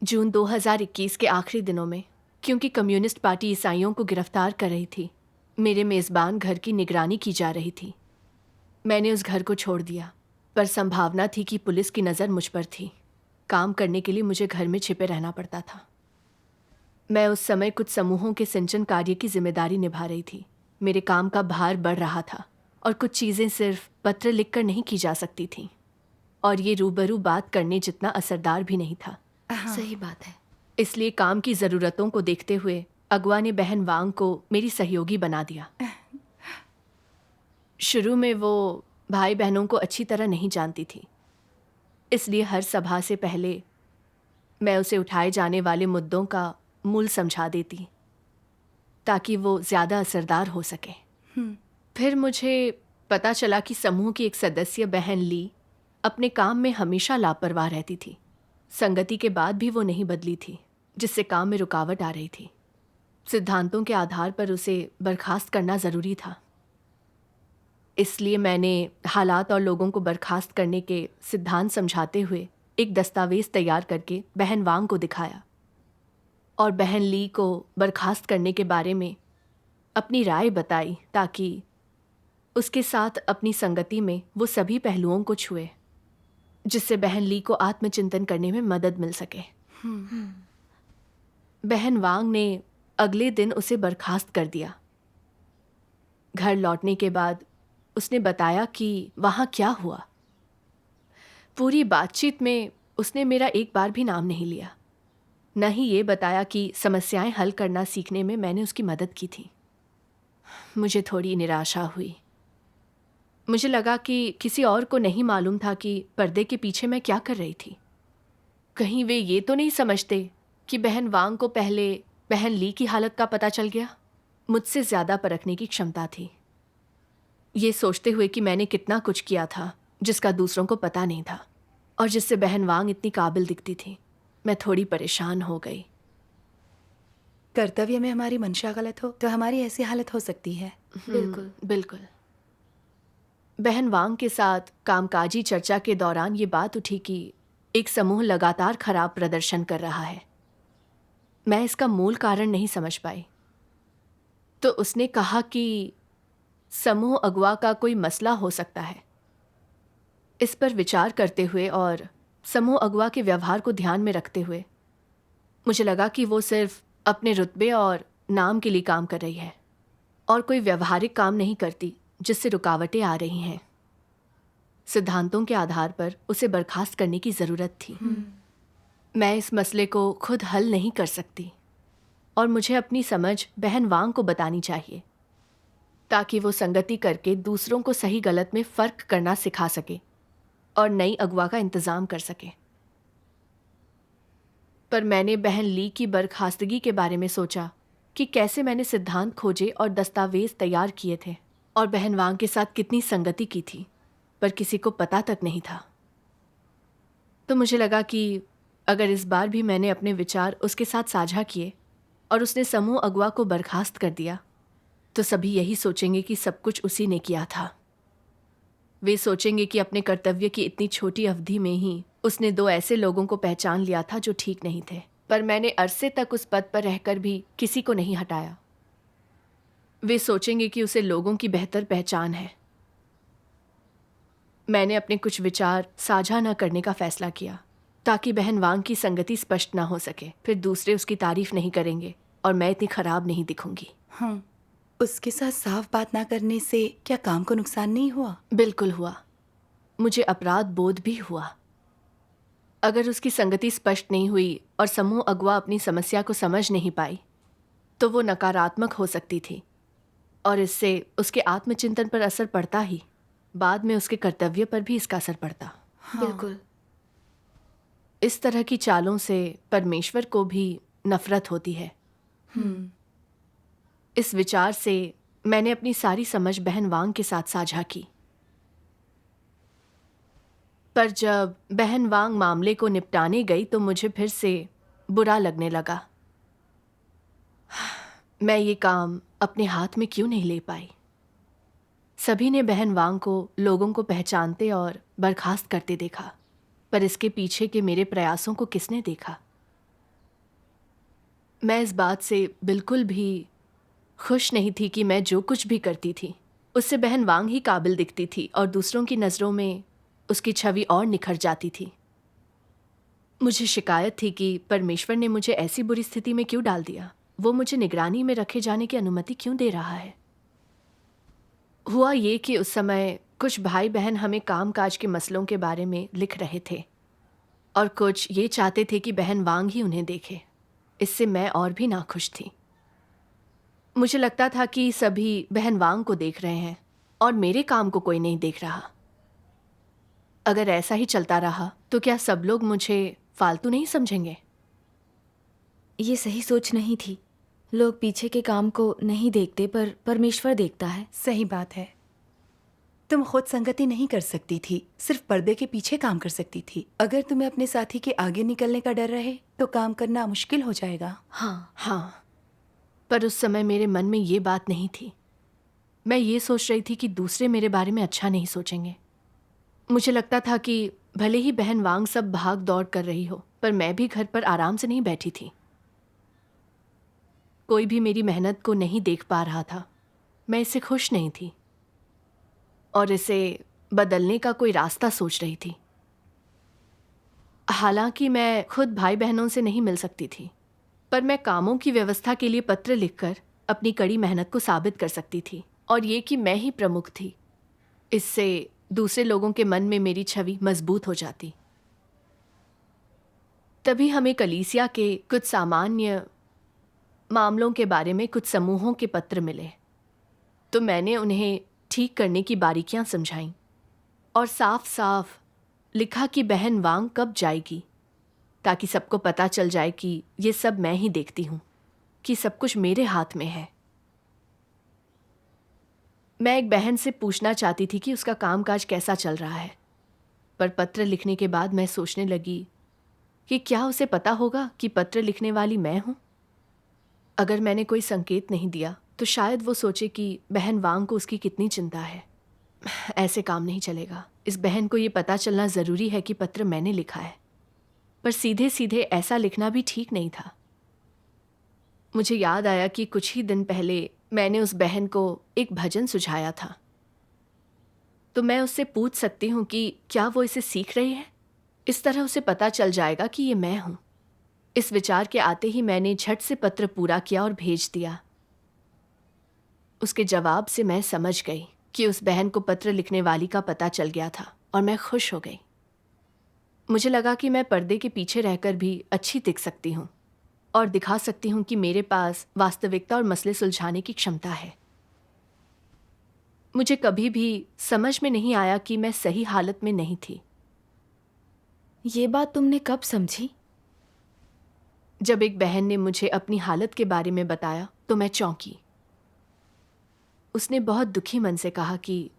जून 2021 के आखिरी दिनों में, क्योंकि कम्युनिस्ट पार्टी ईसाइयों को गिरफ्तार कर रही थी, मेरे मेज़बान घर की निगरानी की जा रही थी। मैंने उस घर को छोड़ दिया, पर संभावना थी कि पुलिस की नज़र मुझ पर थी। काम करने के लिए मुझे घर में छिपे रहना पड़ता था। मैं उस समय कुछ समूहों के सिंचन कार्य की जिम्मेदारी निभा रही थी। मेरे काम का भार बढ़ रहा था और कुछ चीज़ें सिर्फ पत्र लिखकर नहीं की जा सकती थीं, और ये रूबरू बात करने जितना असरदार भी नहीं था। सही बात है। इसलिए काम की ज़रूरतों को देखते हुए अगवा ने बहन वांग को मेरी सहयोगी बना दिया। शुरू में वो भाई बहनों को अच्छी तरह नहीं जानती थी, इसलिए हर सभा से पहले मैं उसे उठाए जाने वाले मुद्दों का मूल समझा देती, ताकि वो ज़्यादा असरदार हो सके। फिर मुझे पता चला कि समूह की एक सदस्य बहन ली अपने काम में हमेशा लापरवाह रहती थी। संगति के बाद भी वो नहीं बदली थी, जिससे काम में रुकावट आ रही थी। सिद्धांतों के आधार पर उसे बर्खास्त करना ज़रूरी था। इसलिए मैंने हालात और लोगों को बर्खास्त करने के सिद्धांत समझाते हुए एक दस्तावेज़ तैयार करके बहन वांग को दिखाया और बहन ली को बर्खास्त करने के बारे में अपनी राय बताई, ताकि उसके साथ अपनी संगति में वो सभी पहलुओं को छुए जिससे बहन ली को आत्मचिंतन करने में मदद मिल सके। बहन वांग ने अगले दिन उसे बर्खास्त कर दिया। घर लौटने के बाद उसने बताया कि वहाँ क्या हुआ। पूरी बातचीत में उसने मेरा एक बार भी नाम नहीं लिया, न ही ये बताया कि समस्याएं हल करना सीखने में मैंने उसकी मदद की थी। मुझे थोड़ी निराशा हुई। मुझे लगा कि किसी और को नहीं मालूम था कि पर्दे के पीछे मैं क्या कर रही थी। कहीं वे ये तो नहीं समझते कि बहन वांग को पहले बहन ली की हालत का पता चल गया। मुझसे ज़्यादा परखने की क्षमता थी, ये सोचते हुए कि मैंने कितना कुछ किया था जिसका दूसरों को पता नहीं था, और जिससे बहन वांग इतनी काबिल दिखती थी। मैं थोड़ी परेशान हो गई। कर्तव्य में हमारी मंशा गलत हो तो हमारी ऐसी हालत हो सकती है। बिल्कुल बिल्कुल। बहन वांग के साथ कामकाजी चर्चा के दौरान ये बात उठी कि एक समूह लगातार खराब प्रदर्शन कर रहा है। मैं इसका मूल कारण नहीं समझ पाई। तो उसने कहा कि समूह अगवा का कोई मसला हो सकता है। इस पर विचार करते हुए और समूह अगवा के व्यवहार को ध्यान में रखते हुए मुझे लगा कि वो सिर्फ अपने रुतबे और नाम के लिए काम कर रही है और कोई व्यवहारिक काम नहीं करती जिससे रुकावटें आ रही हैं। सिद्धांतों के आधार पर उसे बर्खास्त करने की ज़रूरत थी। मैं इस मसले को खुद हल नहीं कर सकती और मुझे अपनी समझ बहन वांग को बतानी चाहिए, ताकि वो संगति करके दूसरों को सही गलत में फ़र्क करना सिखा सके और नई अगवा का इंतज़ाम कर सके। पर मैंने बहन ली की बर्खास्तगी के बारे में सोचा कि कैसे मैंने सिद्धांत खोजे और दस्तावेज तैयार किए थे और बहन वांग के साथ कितनी संगति की थी, पर किसी को पता तक नहीं था। तो मुझे लगा कि अगर इस बार भी मैंने अपने विचार उसके साथ साझा किए और उसने समूह अगवा को बर्खास्त कर दिया, तो सभी यही सोचेंगे कि सब कुछ उसी ने किया था। वे सोचेंगे कि अपने कर्तव्य की इतनी छोटी अवधि में ही उसने दो ऐसे लोगों को पहचान लिया था जो ठीक नहीं थे, पर मैंने अरसे तक उस पद पर रहकर भी किसी को नहीं हटाया। वे सोचेंगे कि उसे लोगों की बेहतर पहचान है। मैंने अपने कुछ विचार साझा न करने का फैसला किया, ताकि बहन वांग की संगति स्पष्ट ना हो सके। फिर दूसरे उसकी तारीफ नहीं करेंगे और मैं इतनी खराब नहीं दिखूंगी। हाँ, उसके साथ साफ बात ना करने से क्या काम को नुकसान नहीं हुआ? बिल्कुल हुआ। मुझे अपराध बोध भी हुआ। अगर उसकी संगति स्पष्ट नहीं हुई और समूह अगवा अपनी समस्या को समझ नहीं पाई, तो वो नकारात्मक हो सकती थी और इससे उसके आत्मचिंतन पर असर पड़ता ही, बाद में उसके कर्तव्य पर भी इसका असर पड़ता। हाँ। बिल्कुल। इस तरह की चालों से परमेश्वर को भी नफरत होती है। इस विचार से मैंने अपनी सारी समझ बहन वांग के साथ साझा की। पर जब बहन वांग मामले को निपटाने गई तो मुझे फिर से बुरा लगने लगा। मैं ये काम अपने हाथ में क्यों नहीं ले पाई। सभी ने बहन वांग को लोगों को पहचानते और बर्खास्त करते देखा, पर इसके पीछे के मेरे प्रयासों को किसने देखा? मैं इस बात से बिल्कुल भी खुश नहीं थी कि मैं जो कुछ भी करती थी उससे बहन वांग ही काबिल दिखती थी और दूसरों की नज़रों में उसकी छवि और निखर जाती थी। मुझे शिकायत थी कि परमेश्वर ने मुझे ऐसी बुरी स्थिति में क्यों डाल दिया। वो मुझे निगरानी में रखे जाने की अनुमति क्यों दे रहा है। हुआ ये कि उस समय कुछ भाई बहन हमें कामकाज के मसलों के बारे में लिख रहे थे और कुछ ये चाहते थे कि बहन वांग ही उन्हें देखे। इससे मैं और भी नाखुश थी। मुझे लगता था कि सभी बहन वांग को देख रहे हैं और मेरे काम को कोई नहीं देख रहा। अगर ऐसा ही चलता रहा तो क्या सब लोग मुझे फालतू नहीं समझेंगे? ये सही सोच नहीं थी। लोग पीछे के काम को नहीं देखते पर परमेश्वर देखता है। सही बात है। तुम खुद संगति नहीं कर सकती थी, सिर्फ पर्दे के पीछे काम कर सकती थी। अगर तुम्हें अपने साथी के आगे निकलने का डर रहे तो काम करना मुश्किल हो जाएगा। हाँ, पर उस समय मेरे मन में ये बात नहीं थी। मैं ये सोच रही थी कि दूसरे मेरे बारे में अच्छा नहीं सोचेंगे। मुझे लगता था कि भले ही बहन वांग सब भाग दौड़ कर रही हो, पर मैं भी घर पर आराम से नहीं बैठी थी। कोई भी मेरी मेहनत को नहीं देख पा रहा था। मैं इससे खुश नहीं थी और इसे बदलने का कोई रास्ता सोच रही थी। हालांकि मैं खुद भाई बहनों से नहीं मिल सकती थी, पर मैं कामों की व्यवस्था के लिए पत्र लिखकर अपनी कड़ी मेहनत को साबित कर सकती थी और ये कि मैं ही प्रमुख थी। इससे दूसरे लोगों के मन में मेरी छवि मजबूत हो जाती। तभी हमें कलीसिया के कुछ सामान्य मामलों के बारे में कुछ समूहों के पत्र मिले, तो मैंने उन्हें ठीक करने की बारीकियां समझाईं और साफ साफ लिखा कि बहन वांग कब जाएगी, ताकि सबको पता चल जाए कि ये सब मैं ही देखती हूँ, कि सब कुछ मेरे हाथ में है। मैं एक बहन से पूछना चाहती थी कि उसका कामकाज कैसा चल रहा है, पर पत्र लिखने के बाद मैं सोचने लगी कि क्या उसे पता होगा कि पत्र लिखने वाली मैं हूँ। अगर मैंने कोई संकेत नहीं दिया तो शायद वो सोचे कि बहन वांग को उसकी कितनी चिंता है। ऐसे काम नहीं चलेगा। इस बहन को ये पता चलना ज़रूरी है कि पत्र मैंने लिखा है, पर सीधे सीधे ऐसा लिखना भी ठीक नहीं था। मुझे याद आया कि कुछ ही दिन पहले मैंने उस बहन को एक भजन सुझाया था, तो मैं उससे पूछ सकती हूँ कि क्या वो इसे सीख रही है। इस तरह उसे पता चल जाएगा कि ये मैं हूँ। इस विचार के आते ही मैंने झट से पत्र पूरा किया और भेज दिया। उसके जवाब से मैं समझ गई कि उस बहन को पत्र लिखने वाली का पता चल गया था और मैं खुश हो गई। मुझे लगा कि मैं पर्दे के पीछे रहकर भी अच्छी दिख सकती हूँ और दिखा सकती हूँ कि मेरे पास वास्तविकता और मसले सुलझाने की क्षमता है। मुझे कभी भी समझ में नहीं आया कि मैं सही हालत में नहीं थी। ये बात तुमने कब समझी? जब एक बहन ने मुझे अपनी हालत के बारे में बताया तो मैं चौंकी। उसने बहुत दुखी मन से कहा कि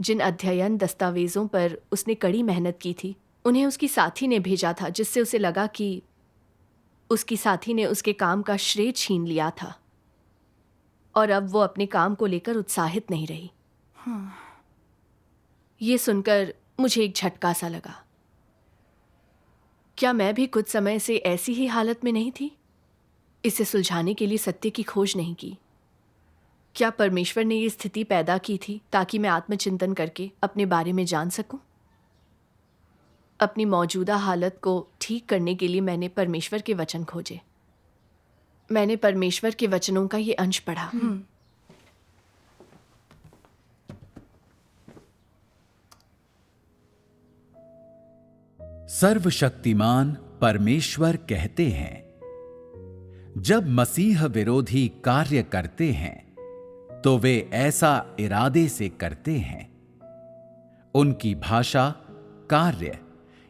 जिन अध्ययन दस्तावेज़ों पर उसने कड़ी मेहनत की थी उन्हें उसकी साथी ने भेजा था, जिससे उसे लगा कि उसकी साथी ने उसके काम का श्रेय छीन लिया था और अब वो अपने काम को लेकर उत्साहित नहीं रही। ये सुनकर मुझे एक झटका सा लगा। क्या मैं भी कुछ समय से ऐसी ही हालत में नहीं थी? इसे सुलझाने के लिए सत्य की खोज नहीं की। क्या परमेश्वर ने ये स्थिति पैदा की थी ताकि मैं आत्मचिंतन करके अपने बारे में जान सकूं? अपनी मौजूदा हालत को ठीक करने के लिए मैंने परमेश्वर के वचन खोजे। मैंने परमेश्वर के वचनों का ये अंश पढ़ा। सर्वशक्तिमान परमेश्वर कहते हैं, जब मसीह विरोधी कार्य करते हैं तो वे ऐसा इरादे से करते हैं। उनकी भाषा, कार्य,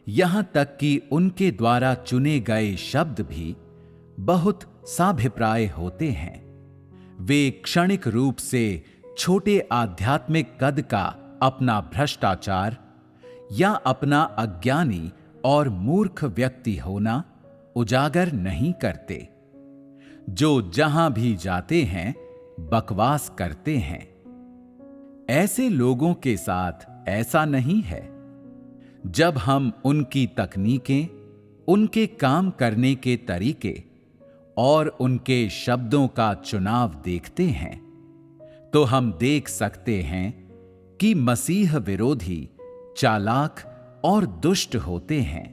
यहां तक कि उनके द्वारा चुने गए शब्द भी बहुत साभिप्राय होते हैं। वे क्षणिक रूप से छोटे आध्यात्मिक कद का अपना भ्रष्टाचार या अपना अज्ञानी और मूर्ख व्यक्ति होना उजागर नहीं करते। जो जहां भी जाते हैं बकवास करते हैं। ऐसे लोगों के साथ ऐसा नहीं है। जब हम उनकी तकनीकें, उनके काम करने के तरीके, और उनके शब्दों का चुनाव देखते हैं तो हम देख सकते हैं कि मसीह विरोधी चालाक और दुष्ट होते हैं।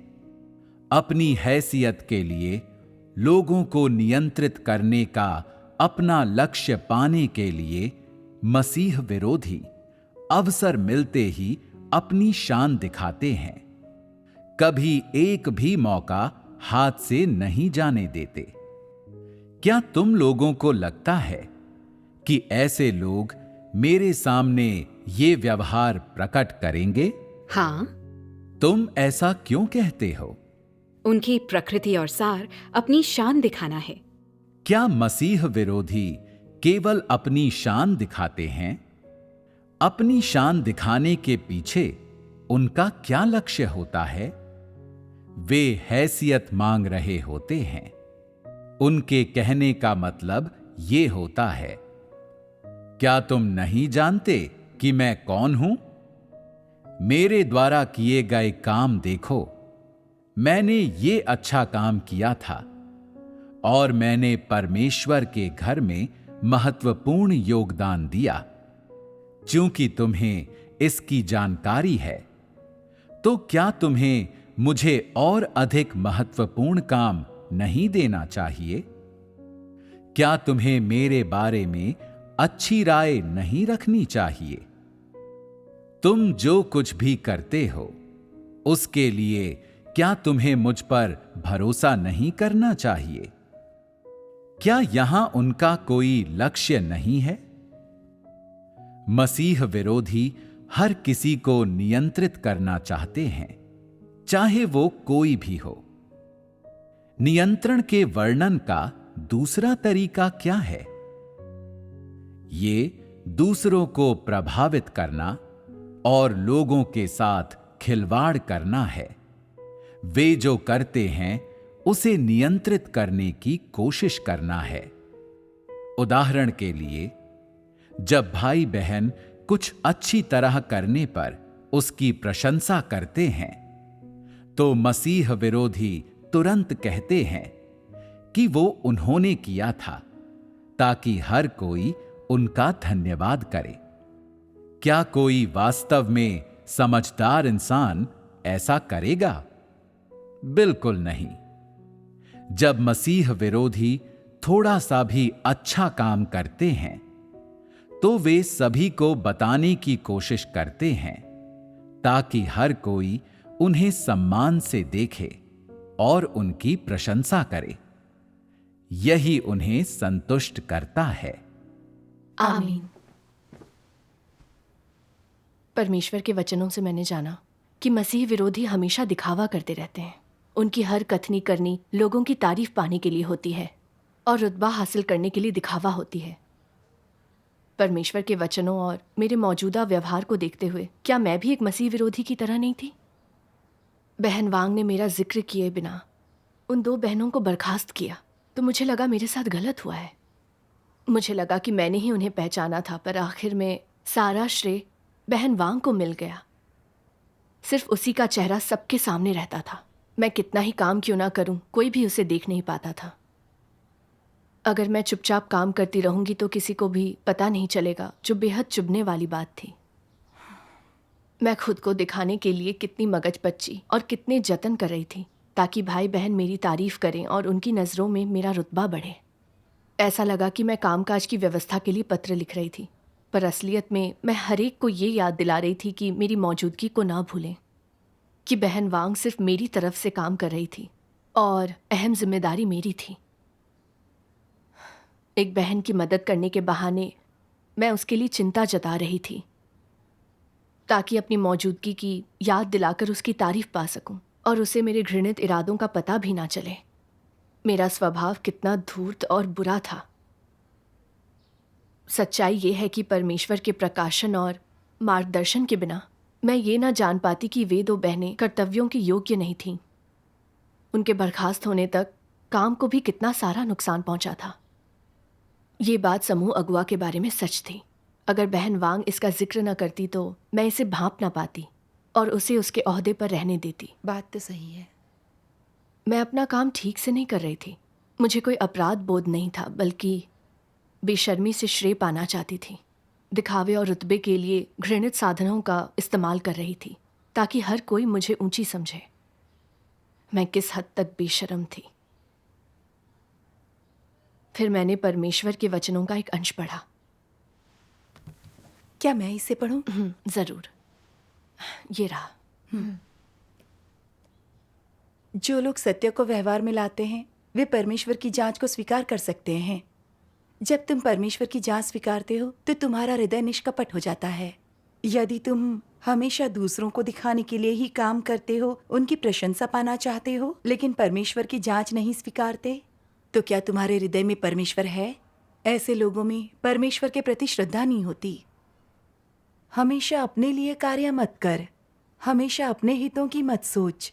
अपनी हैसियत के लिए लोगों को नियंत्रित करने का अपना लक्ष्य पाने के लिए मसीह विरोधी अवसर मिलते ही अपनी शान दिखाते हैं। कभी एक भी मौका हाथ से नहीं जाने देते। क्या तुम लोगों को लगता है कि ऐसे लोग मेरे सामने ये व्यवहार प्रकट करेंगे? हाँ, तुम ऐसा क्यों कहते हो? उनकी प्रकृति और सार अपनी शान दिखाना है। क्या मसीह विरोधी केवल अपनी शान दिखाते हैं? अपनी शान दिखाने के पीछे उनका क्या लक्ष्य होता है? वे हैसियत मांग रहे होते हैं। उनके कहने का मतलब ये होता है, क्या तुम नहीं जानते कि मैं कौन हूं? मेरे द्वारा किए गए काम देखो। मैंने ये अच्छा काम किया था और मैंने परमेश्वर के घर में महत्वपूर्ण योगदान दिया। क्योंकि तुम्हें इसकी जानकारी है, तो क्या तुम्हें मुझे और अधिक महत्वपूर्ण काम नहीं देना चाहिए? क्या तुम्हें मेरे बारे में अच्छी राय नहीं रखनी चाहिए? तुम जो कुछ भी करते हो उसके लिए क्या तुम्हें मुझ पर भरोसा नहीं करना चाहिए? क्या यहां उनका कोई लक्ष्य नहीं है? मसीह विरोधी हर किसी को नियंत्रित करना चाहते हैं, चाहे वो कोई भी हो। नियंत्रण के वर्णन का दूसरा तरीका क्या है? ये दूसरों को प्रभावित करना और लोगों के साथ खिलवाड़ करना है। वे जो करते हैं उसे नियंत्रित करने की कोशिश करना है। उदाहरण के लिए, जब भाई बहन कुछ अच्छी तरह करने पर उसकी प्रशंसा करते हैं तो मसीह विरोधी तुरंत कहते हैं कि वो उन्होंने किया था, ताकि हर कोई उनका धन्यवाद करे। क्या कोई वास्तव में समझदार इंसान ऐसा करेगा? बिल्कुल नहीं। जब मसीह विरोधी थोड़ा सा भी अच्छा काम करते हैं तो वे सभी को बताने की कोशिश करते हैं, ताकि हर कोई उन्हें सम्मान से देखे और उनकी प्रशंसा करे। यही उन्हें संतुष्ट करता है। आमीन। परमेश्वर के वचनों से मैंने जाना कि मसीह विरोधी हमेशा दिखावा करते रहते हैं। उनकी हर कथनी करनी लोगों की तारीफ पाने के लिए होती है और रुतबा हासिल करने के लिए दिखावा होती है। परमेश्वर के वचनों और मेरे मौजूदा व्यवहार को देखते हुए क्या मैं भी एक मसीह विरोधी की तरह नहीं थी? बहन वांग ने मेरा जिक्र किए बिना उन 2 बहनों को बर्खास्त किया तो मुझे लगा मेरे साथ गलत हुआ है। मुझे लगा कि मैंने ही उन्हें पहचाना था, पर आखिर में सारा श्रेय बहन वांग को मिल गया। सिर्फ उसी का चेहरा सबके सामने रहता था। मैं कितना ही काम क्यों ना करूं, कोई भी उसे देख नहीं पाता था। अगर मैं चुपचाप काम करती रहूंगी तो किसी को भी पता नहीं चलेगा, जो बेहद चुभने वाली बात थी। मैं खुद को दिखाने के लिए कितनी मगजपच्ची और कितने जतन कर रही थी ताकि भाई बहन मेरी तारीफ करें और उनकी नज़रों में मेरा रुतबा बढ़े। ऐसा लगा कि मैं कामकाज की व्यवस्था के लिए पत्र लिख रही थी, पर असलियत में मैं हर एक को ये याद दिला रही थी कि मेरी मौजूदगी को ना भूलें, कि बहन वांग सिर्फ मेरी तरफ से काम कर रही थी और अहम जिम्मेदारी मेरी थी। एक बहन की मदद करने के बहाने मैं उसके लिए चिंता जता रही थी, ताकि अपनी मौजूदगी की याद दिलाकर उसकी तारीफ पा सकूं और उसे मेरे घृणित इरादों का पता भी ना चले। मेरा स्वभाव कितना धूर्त और बुरा था। सच्चाई ये है कि परमेश्वर के प्रकाशन और मार्गदर्शन के बिना मैं ये ना जान पाती कि वे 2 बहनें कर्तव्यों के योग्य नहीं थीं। उनके बर्खास्त होने तक काम को भी कितना सारा नुकसान पहुंचा था। ये बात समूह अगुआ के बारे में सच थी। अगर बहन वांग इसका जिक्र न करती तो मैं इसे भांप ना पाती और उसे उसके ओहदे पर रहने देती। बात तो सही है। मैं अपना काम ठीक से नहीं कर रही थी। मुझे कोई अपराध बोध नहीं था, बल्कि बेशर्मी से श्रेय पाना चाहती थी। दिखावे और रुतबे के लिए घृणित साधनों का इस्तेमाल कर रही थी ताकि हर कोई मुझे ऊंची समझे। मैं किस हद तक बेशर्म थी। फिर मैंने परमेश्वर के वचनों का एक अंश पढ़ा। क्या मैं इसे पढ़ूं? जरूर। ये रहा। जो लोग सत्य को व्यवहार में लाते हैं वे परमेश्वर की जांच को स्वीकार कर सकते हैं। जब तुम परमेश्वर की जांच स्वीकारते हो तो तुम्हारा हृदय निष्कपट हो जाता है। यदि तुम हमेशा दूसरों को दिखाने के लिए ही काम करते हो, उनकी प्रशंसा पाना चाहते हो, लेकिन परमेश्वर की जांच नहीं स्वीकारते, तो क्या तुम्हारे हृदय में परमेश्वर है? ऐसे लोगों में परमेश्वर के प्रति श्रद्धा नहीं होती। हमेशा अपने लिए कार्य मत कर, हमेशा अपने हितों की मत सोच,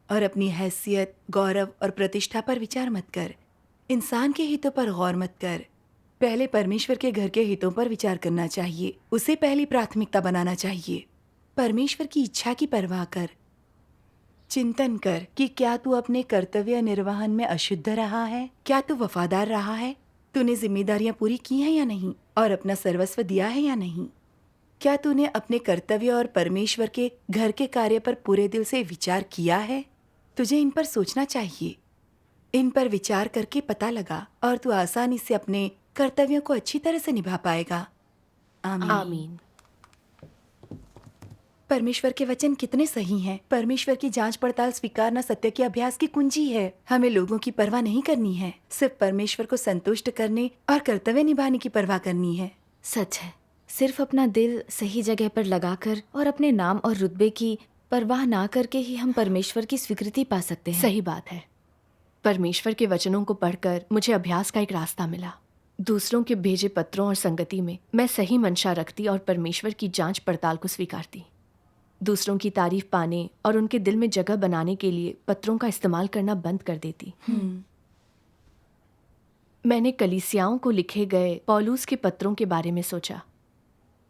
और अपनी हैसियत, गौरव और प्रतिष्ठा पर विचार मत कर। इंसान के हितों पर गौर मत कर। पहले परमेश्वर के घर के हितों पर विचार करना चाहिए, उसे पहली प्राथमिकता बनाना चाहिए। परमेश्वर की इच्छा की परवाह कर। चिंतन कर कि क्या तू अपने कर्तव्य निर्वहन में अशुद्ध रहा है, क्या तू वफादार रहा है, तूने जिम्मेदारियां पूरी की हैं या नहीं, और अपना सर्वस्व दिया है या नहीं। क्या तूने अपने कर्तव्य और परमेश्वर के घर के कार्य पर पूरे दिल से विचार किया है? तुझे इन पर सोचना चाहिए। इन पर विचार करके पता लगा और तू आसानी से अपने कर्तव्यों को अच्छी तरह से निभा पाएगा। आमीन। आमीन। परमेश्वर के वचन कितने सही हैं। परमेश्वर की जांच पड़ताल स्वीकारना सत्य के अभ्यास की कुंजी है। हमें लोगों की परवाह नहीं करनी है, सिर्फ परमेश्वर को संतुष्ट करने और कर्तव्य निभाने की परवाह करनी है। सच है, सिर्फ अपना दिल सही जगह पर लगाकर और अपने नाम और रुतबे की परवाह ना करके ही हम परमेश्वर की स्वीकृति पा सकते हैं। सही बात है। परमेश्वर के वचनों को पढ़कर मुझे अभ्यास का एक रास्ता मिला। दूसरों के भेजे पत्रों और संगति में मैं सही मंशा रखती और परमेश्वर की जांच पड़ताल को स्वीकारती। दूसरों की तारीफ पाने और उनके दिल में जगह बनाने के लिए पत्रों का इस्तेमाल करना बंद कर देती। मैंने कलीसियाओं को लिखे गए पौलुस के पत्रों के बारे में सोचा।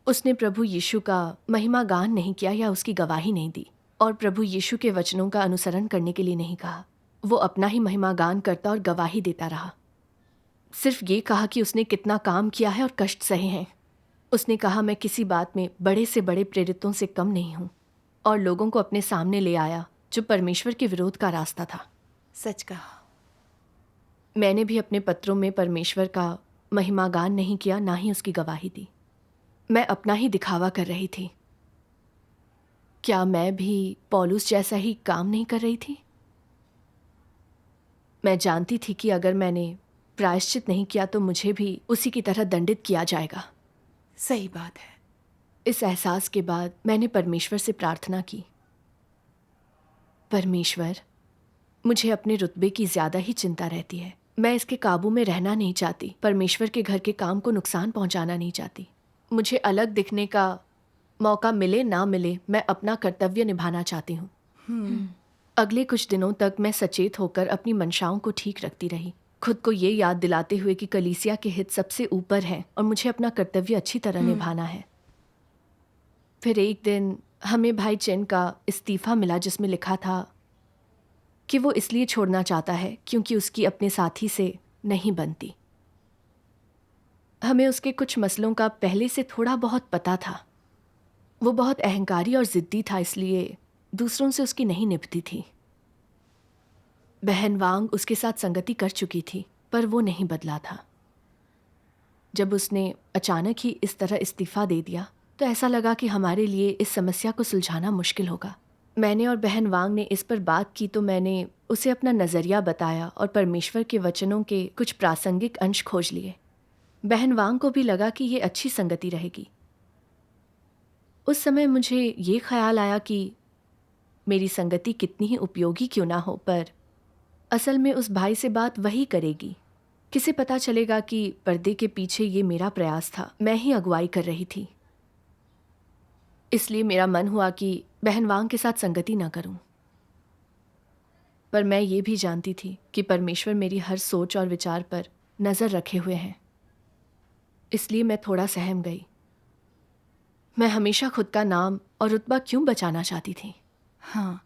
उसने प्रभु यीशु का महिमा गान नहीं किया या उसकी गवाही नहीं दी, और प्रभु यीशु के वचनों का अनुसरण करने के लिए नहीं कहा। वो अपना ही महिमा गान करता और गवाही देता रहा। सिर्फ ये कहा कि उसने कितना काम किया है और कष्ट सहे हैं। उसने कहा, मैं किसी बात में बड़े से बड़े प्रेरितों से कम नहीं हूँ, और लोगों को अपने सामने ले आया जो परमेश्वर के विरोध का रास्ता था। सच कहा। मैंने भी अपने पत्रों में परमेश्वर का महिमा गान नहीं किया, ना ही उसकी गवाही दी। मैं अपना ही दिखावा कर रही थी। क्या मैं भी पौलुस जैसा ही काम नहीं कर रही थी? मैं जानती थी कि अगर मैंने प्रायश्चित नहीं किया तो मुझे भी उसी की तरह दंडित किया जाएगा। सही बात है। इस एहसास के बाद मैंने परमेश्वर से प्रार्थना की, परमेश्वर, मुझे अपने रुतबे की ज्यादा ही चिंता रहती है। मैं इसके काबू में रहना नहीं चाहती। परमेश्वर के घर के काम को नुकसान पहुंचाना नहीं चाहती। मुझे अलग दिखने का मौका मिले ना मिले, मैं अपना कर्तव्य निभाना चाहती हूँ। अगले कुछ दिनों तक मैं सचेत होकर अपनी मंशाओं को ठीक रखती रही, खुद को ये याद दिलाते हुए कि कलीसिया के हित सबसे ऊपर हैं और मुझे अपना कर्तव्य अच्छी तरह निभाना है। फिर एक दिन हमें भाई चेन का इस्तीफा मिला, जिसमें लिखा था कि वो इसलिए छोड़ना चाहता है क्योंकि उसकी अपने साथी से नहीं बनती। हमें उसके कुछ मसलों का पहले से थोड़ा बहुत पता था। वो बहुत अहंकारी और ज़िद्दी था, इसलिए दूसरों से उसकी नहीं निभती थी। बहन वांग उसके साथ संगति कर चुकी थी, पर वो नहीं बदला था। जब उसने अचानक ही इस तरह इस्तीफा दे दिया तो ऐसा लगा कि हमारे लिए इस समस्या को सुलझाना मुश्किल होगा। मैंने और बहन वांग ने इस पर बात की तो मैंने उसे अपना नज़रिया बताया और परमेश्वर के वचनों के कुछ प्रासंगिक अंश खोज लिए। बहन वांग को भी लगा कि ये अच्छी संगति रहेगी। उस समय मुझे ये ख्याल आया कि मेरी संगति कितनी ही उपयोगी क्यों ना हो, पर असल में उस भाई से बात वही करेगी। किसे पता चलेगा कि पर्दे के पीछे ये मेरा प्रयास था, मैं ही अगुवाई कर रही थी। इसलिए मेरा मन हुआ कि बहन वांग के साथ संगति ना करूं। पर मैं ये भी जानती थी कि परमेश्वर मेरी हर सोच और विचार पर नज़र रखे हुए हैं, इसलिए मैं थोड़ा सहम गई। मैं हमेशा खुद का नाम और रुतबा क्यों बचाना चाहती थी? हाँ,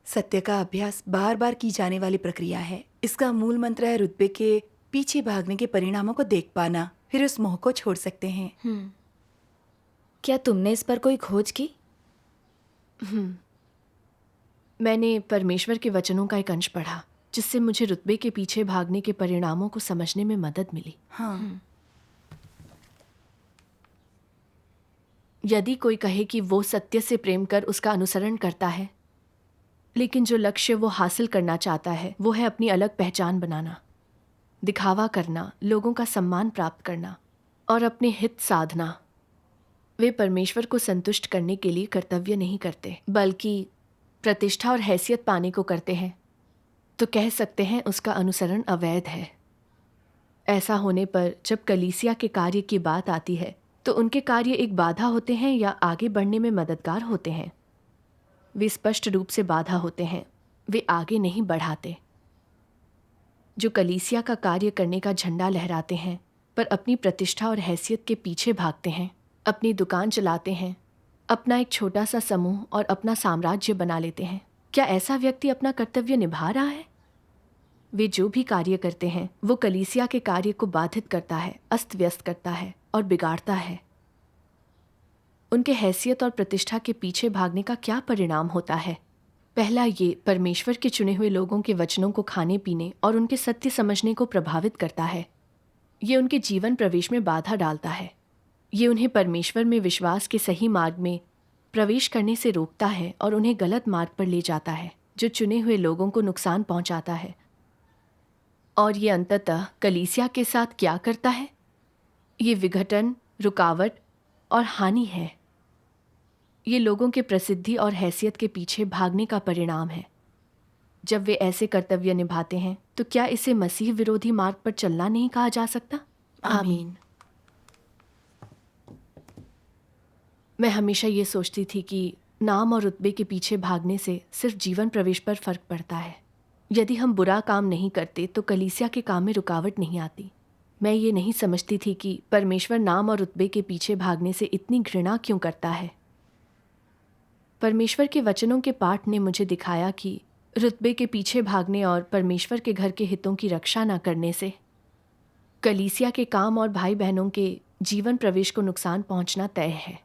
सत्य का अभ्यास बार बार की जाने वाली प्रक्रिया है। इसका मूल मंत्र है रुतबे के पीछे भागने के परिणामों को देख पाना, फिर उस मोह को छोड़ सकते हैं। क्या तुमने इस पर कोई खोज की? मैंने परमेश्वर के वचनों का एक अंश पढ़ा जिससे मुझे रुतबे के पीछे भागने के परिणामों को समझने में मदद मिली। हाँ। यदि कोई कहे कि वो सत्य से प्रेम कर उसका अनुसरण करता है, लेकिन जो लक्ष्य वो हासिल करना चाहता है वो है अपनी अलग पहचान बनाना, दिखावा करना, लोगों का सम्मान प्राप्त करना और अपने हित साधना, वे परमेश्वर को संतुष्ट करने के लिए कर्तव्य नहीं करते बल्कि प्रतिष्ठा और हैसियत पाने को करते हैं, तो कह सकते हैं उसका अनुसरण अवैध है। ऐसा होने पर जब कलीसिया के कार्य की बात आती है तो उनके कार्य एक बाधा होते हैं या आगे बढ़ने में मददगार होते हैं? वे स्पष्ट रूप से बाधा होते हैं, वे आगे नहीं बढ़ाते। जो कलीसिया का कार्य करने का झंडा लहराते हैं पर अपनी प्रतिष्ठा और हैसियत के पीछे भागते हैं, अपनी दुकान चलाते हैं, अपना एक छोटा सा समूह और अपना साम्राज्य बना लेते हैं, क्या ऐसा व्यक्ति अपना कर्तव्य निभा रहा है? वे जो भी कार्य करते हैं वो कलीसिया के कार्य को बाधित करता है, अस्त व्यस्त करता है और बिगाड़ता है। उनके हैसियत और प्रतिष्ठा के पीछे भागने का क्या परिणाम होता है? पहला, ये परमेश्वर के चुने हुए लोगों के वचनों को खाने पीने और उनके सत्य समझने को प्रभावित करता है। ये उनके जीवन प्रवेश में बाधा डालता है। ये उन्हें परमेश्वर में विश्वास के सही मार्ग में प्रवेश करने से रोकता है और उन्हें गलत मार्ग पर ले जाता है, जो चुने हुए लोगों को नुकसान पहुंचाता है। और ये अंततः कलीसिया के साथ क्या करता है? ये विघटन, रुकावट और हानि है। ये लोगों के प्रसिद्धि और हैसियत के पीछे भागने का परिणाम है। जब वे ऐसे कर्तव्य निभाते हैं तो क्या इसे मसीह विरोधी मार्ग पर चलना नहीं कहा जा सकता? आमीन। मैं हमेशा ये सोचती थी कि नाम और रुतबे के पीछे भागने से सिर्फ जीवन प्रवेश पर फर्क पड़ता है। यदि हम बुरा काम नहीं करते तो कलीसिया के काम में रुकावट नहीं आती। मैं ये नहीं समझती थी कि परमेश्वर नाम और रुतबे के पीछे भागने से इतनी घृणा क्यों करता है। परमेश्वर के वचनों के पाठ ने मुझे दिखाया कि रुतबे के पीछे भागने और परमेश्वर के घर के हितों की रक्षा न करने से कलीसिया के काम और भाई बहनों के जीवन प्रवेश को नुकसान पहुंचना तय है।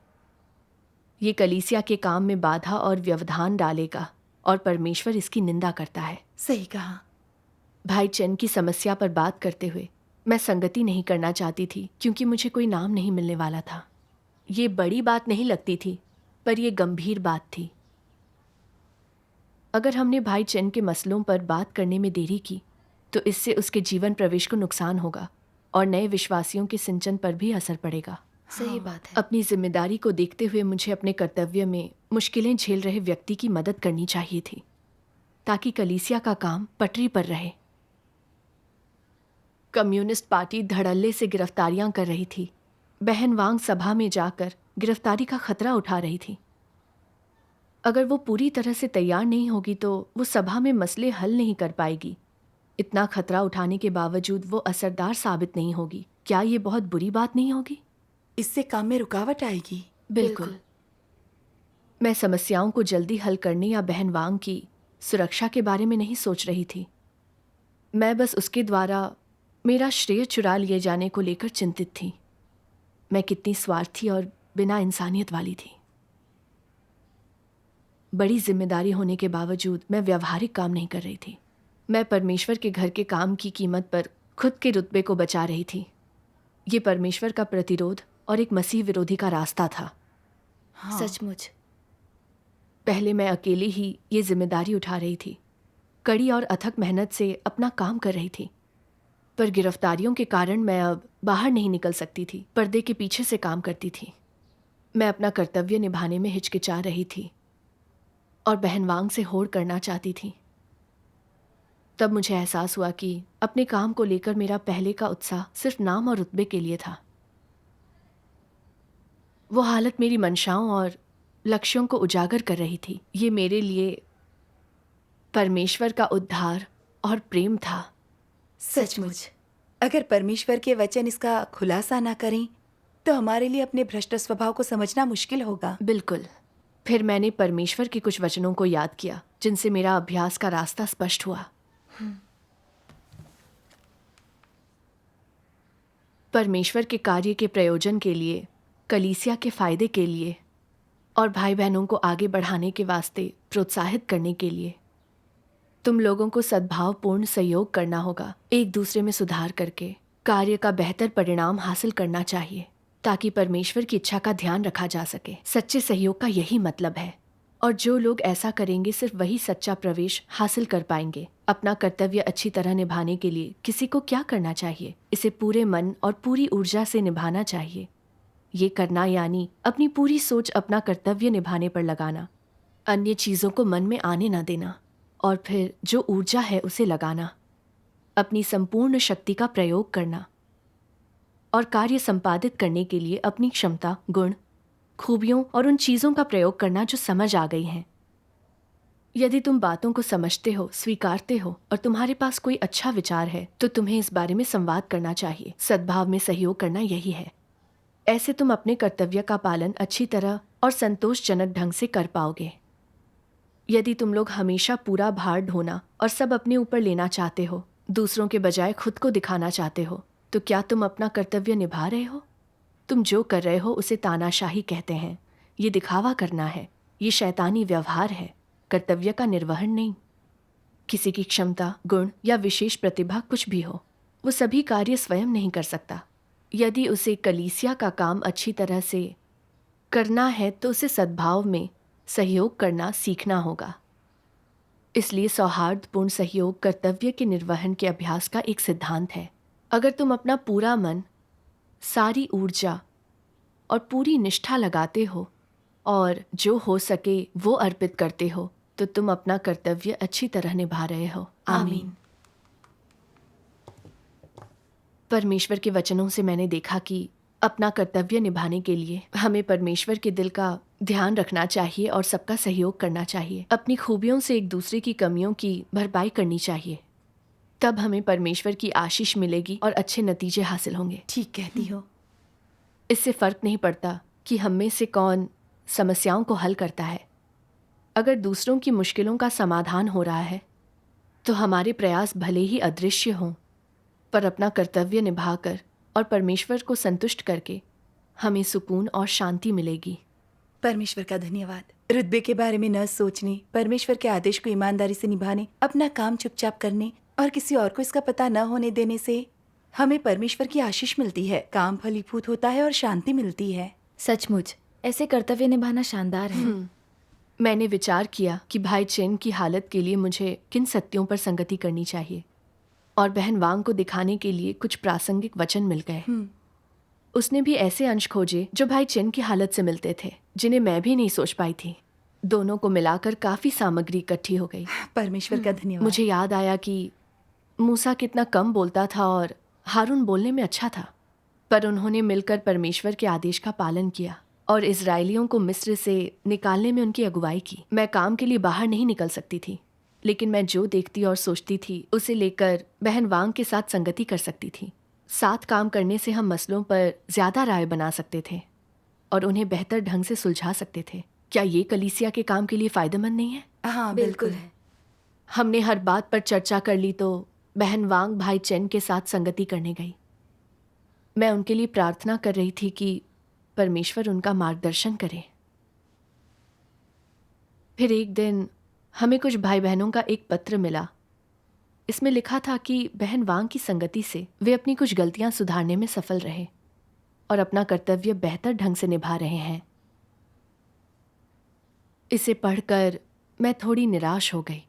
ये कलीसिया के काम में बाधा और व्यवधान डालेगा और परमेश्वर इसकी निंदा करता है। सही कहा। भाई चेन की समस्या पर बात करते हुए मैं संगति नहीं करना चाहती थी क्योंकि मुझे कोई नाम नहीं मिलने वाला था। ये बड़ी बात नहीं लगती थी, पर यह गंभीर बात थी। अगर हमने भाई चेन के मसलों पर बात करने में देरी की तो इससे उसके जीवन प्रवेश को नुकसान होगा और नए विश्वासियों के सिंचन पर भी असर पड़ेगा। सही बात है। अपनी जिम्मेदारी को देखते हुए मुझे अपने कर्तव्य में मुश्किलें झेल रहे व्यक्ति की मदद करनी चाहिए थी ताकि कलीसिया का काम पटरी पर रहे। कम्युनिस्ट पार्टी धड़ल्ले से गिरफ्तारियां कर रही थी। बहन वांग सभा में जाकर गिरफ्तारी का खतरा उठा रही थी। अगर वो पूरी तरह से तैयार नहीं होगी तो वो सभा में मसले हल नहीं कर पाएगी। इतना खतरा उठाने के बावजूद वो असरदार साबित नहीं होगी। क्या ये बहुत बुरी बात नहीं होगी? इससे काम में रुकावट आएगी। बिल्कुल। मैं समस्याओं को जल्दी हल करने या बहन वांग की सुरक्षा के बारे में नहीं सोच रही थी। मैं बस उसके द्वारा मेरा श्रेय चुरा लिए जाने को लेकर चिंतित थी। मैं कितनी स्वार्थी और बिना इंसानियत वाली थी। बड़ी जिम्मेदारी होने के बावजूद मैं व्यवहारिक काम नहीं कर रही थी। मैं परमेश्वर के घर के काम की कीमत पर खुद के रुतबे को बचा रही थी। ये परमेश्वर का प्रतिरोध और एक मसीह विरोधी का रास्ता था। हाँ। सचमुच। पहले मैं अकेली ही ये जिम्मेदारी उठा रही थी, कड़ी और अथक मेहनत से अपना काम कर रही थी। पर गिरफ्तारियों के कारण मैं अब बाहर नहीं निकल सकती थी, पर्दे के पीछे से काम करती थी। मैं अपना कर्तव्य निभाने में हिचकिचा रही थी और बहन वांग से होड़ करना चाहती थी। तब मुझे एहसास हुआ कि अपने काम को लेकर मेरा पहले का उत्साह सिर्फ नाम और रुतबे के लिए था। वो हालत मेरी मंशाओं और लक्ष्यों को उजागर कर रही थी। ये मेरे लिए परमेश्वर का उद्धार और प्रेम था। सचमुच। अगर परमेश्वर के वचन इसका खुलासा ना करें तो हमारे लिए अपने भ्रष्ट स्वभाव को समझना मुश्किल होगा। बिल्कुल। फिर मैंने परमेश्वर के कुछ वचनों को याद किया जिनसे मेरा अभ्यास का रास्ता स्पष्ट हुआ। परमेश्वर के कार्य के प्रयोजन के लिए, कलीसिया के फायदे के लिए और भाई बहनों को आगे बढ़ाने के वास्ते प्रोत्साहित करने के लिए तुम लोगों को सद्भावपूर्ण सहयोग करना होगा। एक दूसरे में सुधार करके कार्य का बेहतर परिणाम हासिल करना चाहिए ताकि परमेश्वर की इच्छा का ध्यान रखा जा सके। सच्चे सहयोग का यही मतलब है, और जो लोग ऐसा करेंगे सिर्फ वही सच्चा प्रवेश हासिल कर पाएंगे। अपना कर्तव्य अच्छी तरह निभाने के लिए किसी को क्या करना चाहिए? इसे पूरे मन और पूरी ऊर्जा से निभाना चाहिए। ये करना यानी अपनी पूरी सोच अपना कर्तव्य निभाने पर लगाना, अन्य चीज़ों को मन में आने न देना, और फिर जो ऊर्जा है उसे लगाना, अपनी संपूर्ण शक्ति का प्रयोग करना और कार्य संपादित करने के लिए अपनी क्षमता, गुण, खूबियों और उन चीज़ों का प्रयोग करना जो समझ आ गई हैं। यदि तुम बातों को समझते हो, स्वीकारते हो और तुम्हारे पास कोई अच्छा विचार है तो तुम्हें इस बारे में संवाद करना चाहिए। सद्भाव में सहयोग करना यही है। ऐसे तुम अपने कर्तव्य का पालन अच्छी तरह और संतोषजनक ढंग से कर पाओगे। यदि तुम लोग हमेशा पूरा भार ढोना और सब अपने ऊपर लेना चाहते हो, दूसरों के बजाय खुद को दिखाना चाहते हो, तो क्या तुम अपना कर्तव्य निभा रहे हो? तुम जो कर रहे हो उसे तानाशाही कहते हैं। ये दिखावा करना है, ये शैतानी व्यवहार है, कर्तव्य का निर्वहन नहीं। किसी की क्षमता, गुण या विशेष प्रतिभा कुछ भी हो, वो सभी कार्य स्वयं नहीं कर सकता। यदि उसे कलीसिया का काम अच्छी तरह से करना है तो उसे सद्भाव में सहयोग करना सीखना होगा। इसलिए सौहार्दपूर्ण सहयोग कर्तव्य के निर्वहन के अभ्यास का एक सिद्धांत है। अगर तुम अपना पूरा मन, सारी ऊर्जा और पूरी निष्ठा लगाते हो और जो हो सके वो अर्पित करते हो तो तुम अपना कर्तव्य अच्छी तरह निभा रहे हो। आमीन। परमेश्वर के वचनों से मैंने देखा कि अपना कर्तव्य निभाने के लिए हमें परमेश्वर के दिल का ध्यान रखना चाहिए और सबका सहयोग करना चाहिए। अपनी खूबियों से एक दूसरे की कमियों की भरपाई करनी चाहिए। तब हमें परमेश्वर की आशीष मिलेगी और अच्छे नतीजे हासिल होंगे। ठीक कहती हो। इससे फर्क नहीं पड़ता कि हम में से कौन समस्याओं को हल करता है। अगर दूसरों की मुश्किलों का समाधान हो रहा है तो हमारे प्रयास भले ही अदृश्य हों, पर अपना कर्तव्य निभाकर और परमेश्वर को संतुष्ट करके हमें सुकून और शांति मिलेगी। परमेश्वर का धन्यवाद। रुतबे के बारे में न सोचने, परमेश्वर के आदेश को ईमानदारी से निभाने, अपना काम चुपचाप करने और किसी और को इसका पता न होने देने से हमें परमेश्वर की आशीष मिलती है, काम फलीभूत होता है और शांति मिलती है। सचमुच ऐसे कर्तव्य निभाना शानदार है। मैंने विचार किया कि भाई चेन की हालत के लिए मुझे किन सत्यों पर संगति करनी चाहिए, और बहन वांग को दिखाने के लिए कुछ प्रासंगिक वचन मिल गए। उसने भी ऐसे अंश खोजे जो भाई चेन की हालत से मिलते थे, जिन्हें मैं भी नहीं सोच पाई थी। दोनों को मिलाकर काफी सामग्री इकट्ठी हो गई। परमेश्वर का धन्यवाद। मुझे याद आया कि मूसा कितना कम बोलता था और हारून बोलने में अच्छा था, पर उन्होंने मिलकर परमेश्वर के आदेश का पालन किया और इजरायलियों को मिस्र से निकालने में उनकी अगुवाई की। मैं काम के लिए बाहर नहीं निकल सकती थी, लेकिन मैं जो देखती और सोचती थी उसे लेकर बहन वांग के साथ संगति कर सकती थी। साथ काम करने से हम मसलों पर ज्यादा राय बना सकते थे और उन्हें बेहतर ढंग से सुलझा सकते थे। क्या ये कलीसिया के काम के लिए फायदेमंद नहीं है? हाँ, बिल्कुल है। हमने हर बात पर चर्चा कर ली तो बहन वांग भाई चेन के साथ संगति करने गई। मैं उनके लिए प्रार्थना कर रही थी कि परमेश्वर उनका मार्गदर्शन करे। फिर एक दिन हमें कुछ भाई बहनों का एक पत्र मिला। इसमें लिखा था कि बहन वांग की संगति से वे अपनी कुछ गलतियां सुधारने में सफल रहे और अपना कर्तव्य बेहतर ढंग से निभा रहे हैं। इसे पढ़कर मैं थोड़ी निराश हो गई।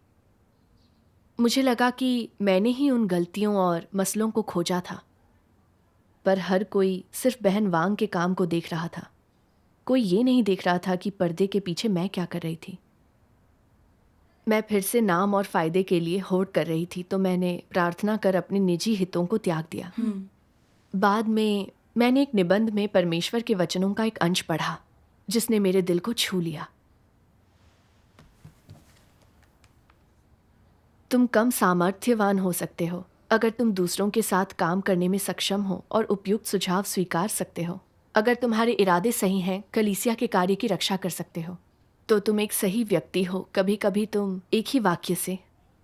मुझे लगा कि मैंने ही उन गलतियों और मसलों को खोजा था, पर हर कोई सिर्फ बहन वांग के काम को देख रहा था। कोई ये नहीं देख रहा था कि पर्दे के पीछे मैं क्या कर रही थी। मैं फिर से नाम और फायदे के लिए होड़ कर रही थी, तो मैंने प्रार्थना कर अपने निजी हितों को त्याग दिया। बाद में मैंने एक निबंध में परमेश्वर के वचनों का एक अंश पढ़ा जिसने मेरे दिल को छू लिया। तुम कम सामर्थ्यवान हो सकते हो अगर तुम दूसरों के साथ काम करने में सक्षम हो और उपयुक्त सुझाव स्वीकार सकते हो। अगर तुम्हारे इरादे सही हैं, कलीसिया के कार्य की रक्षा कर सकते हो, तो तुम एक सही व्यक्ति हो। कभी कभी तुम एक ही वाक्य से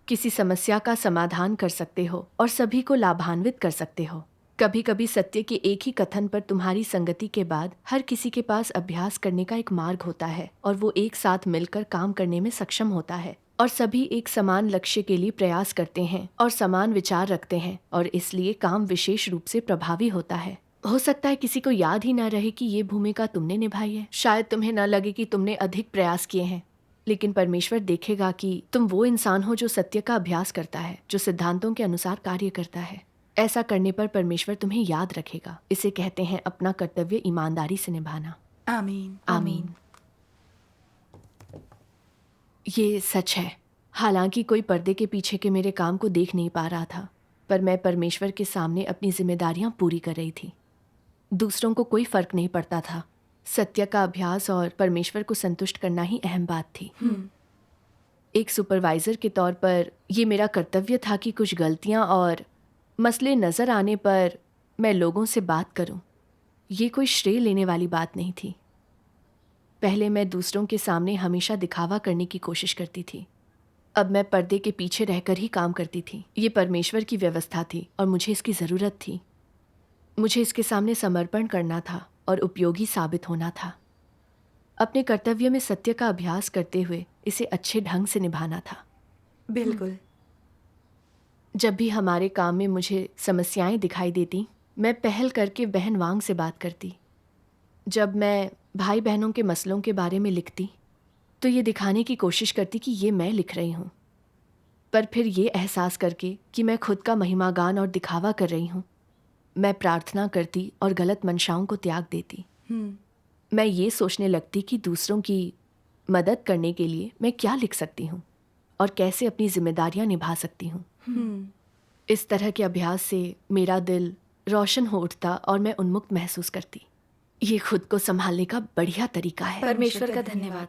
किसी समस्या का समाधान कर सकते हो और सभी को लाभान्वित कर सकते हो। कभी कभी सत्य के एक ही कथन पर तुम्हारी संगति के बाद हर किसी के पास अभ्यास करने का एक मार्ग होता है और वो एक साथ मिलकर काम करने में सक्षम होता है और सभी एक समान लक्ष्य के लिए प्रयास करते हैं और समान विचार रखते हैं और इसलिए काम विशेष रूप से प्रभावी होता है। हो सकता है किसी को याद ही न रहे कि ये भूमिका तुमने निभाई है, शायद तुम्हें न लगे कि तुमने अधिक प्रयास किए हैं, लेकिन परमेश्वर देखेगा कि तुम वो इंसान हो जो सत्य का अभ्यास करता है, जो सिद्धांतों के अनुसार कार्य करता है। ऐसा करने पर परमेश्वर तुम्हें याद रखेगा। इसे कहते हैं अपना कर्तव्य ईमानदारी से निभाना। आमीन। आमीन। ये सच है। हालांकि कोई पर्दे के पीछे के मेरे काम को देख नहीं पा रहा था, पर मैं परमेश्वर के सामने अपनी जिम्मेदारियां पूरी कर रही थी। दूसरों को कोई फर्क नहीं पड़ता था। सत्य का अभ्यास और परमेश्वर को संतुष्ट करना ही अहम बात थी। एक सुपरवाइजर के तौर पर ये मेरा कर्तव्य था कि कुछ गलतियां और मसले नज़र आने पर मैं लोगों से बात करूं। ये कोई श्रेय लेने वाली बात नहीं थी। पहले मैं दूसरों के सामने हमेशा दिखावा करने की कोशिश करती थी, अब मैं पर्दे के पीछे रहकर ही काम करती थी। ये परमेश्वर की व्यवस्था थी और मुझे इसकी ज़रूरत थी। मुझे इसके सामने समर्पण करना था और उपयोगी साबित होना था। अपने कर्तव्य में सत्य का अभ्यास करते हुए इसे अच्छे ढंग से निभाना था। बिल्कुल। जब भी हमारे काम में मुझे समस्याएं दिखाई देती, मैं पहल करके बहन वांग से बात करती। जब मैं भाई बहनों के मसलों के बारे में लिखती तो ये दिखाने की कोशिश करती कि ये मैं लिख रही हूँ, पर फिर ये एहसास करके कि मैं खुद का महिमागान और दिखावा कर रही हूँ, मैं प्रार्थना करती और गलत मंशाओं को त्याग देती। मैं ये सोचने लगती कि दूसरों की मदद करने के लिए मैं क्या लिख सकती हूँ और कैसे अपनी जिम्मेदारियाँ निभा सकती हूँ। इस तरह के अभ्यास से मेरा दिल रोशन हो उठता और मैं उन्मुक्त महसूस करती। ये खुद को संभालने का बढ़िया तरीका है। परमेश्वर का धन्यवाद।